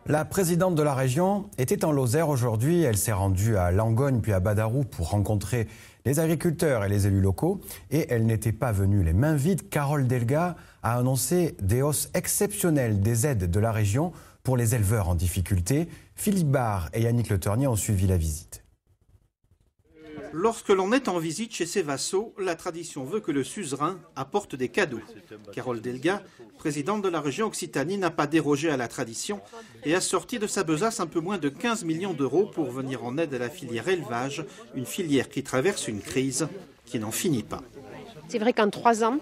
La présidente de la région était en Lozère aujourd'hui. Elle s'est rendue à Langogne puis à Badarou pour rencontrer les agriculteurs et les élus locaux. Et elle n'était pas venue les mains vides. Carole Delga a annoncé des hausses exceptionnelles des aides de la région pour les éleveurs en difficulté. Philippe Barre et Yannick Le Ternier ont suivi la visite. Lorsque l'on est en visite chez ses vassaux, la tradition veut que le suzerain apporte des cadeaux. Carole Delga, présidente de la région Occitanie, n'a pas dérogé à la tradition et a sorti de sa besace un peu moins de 15 millions d'euros pour venir en aide à la filière élevage, une filière qui traverse une crise qui n'en finit pas. C'est vrai qu'en 3 ans,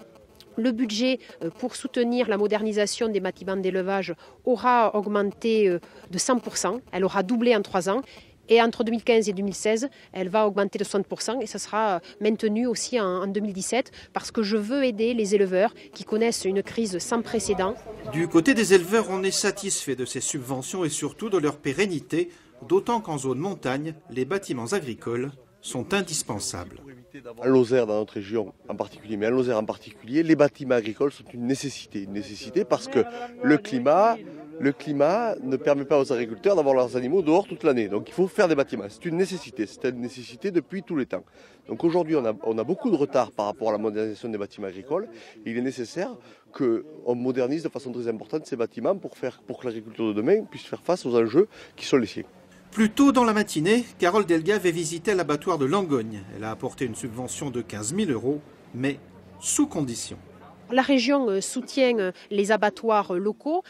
le budget pour soutenir la modernisation des bâtiments d'élevage aura augmenté de 100%. Elle aura doublé en 3 ans. Et entre 2015 et 2016, elle va augmenter de 60% et ça sera maintenu aussi en 2017 parce que je veux aider les éleveurs qui connaissent une crise sans précédent. Du côté des éleveurs, on est satisfait de ces subventions et surtout de leur pérennité, d'autant qu'en zone montagne, les bâtiments agricoles sont indispensables. En Lozère, dans notre région en particulier, mais en Lozère en particulier, les bâtiments agricoles sont une nécessité. Une nécessité parce que le climat ne permet pas aux agriculteurs d'avoir leurs animaux dehors toute l'année. Donc il faut faire des bâtiments. C'est une nécessité depuis tous les temps. Donc aujourd'hui, on a beaucoup de retard par rapport à la modernisation des bâtiments agricoles. Il est nécessaire qu'on modernise de façon très importante ces bâtiments pour que l'agriculture de demain puisse faire face aux enjeux qui sont les siens. Plus tôt dans la matinée, Carole Delga avait visité l'abattoir de Langogne. Elle a apporté une subvention de 15 000 €, mais sous condition. La région soutient les abattoirs locaux,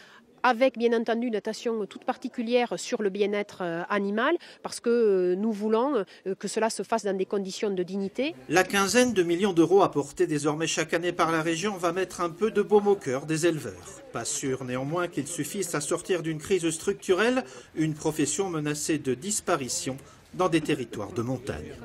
avec bien entendu une attention toute particulière sur le bien-être animal, parce que nous voulons que cela se fasse dans des conditions de dignité. La quinzaine de millions d'euros apportés désormais chaque année par la région va mettre un peu de baume au cœur des éleveurs. Pas sûr néanmoins qu'il suffise à sortir d'une crise structurelle, une profession menacée de disparition dans des territoires de montagne.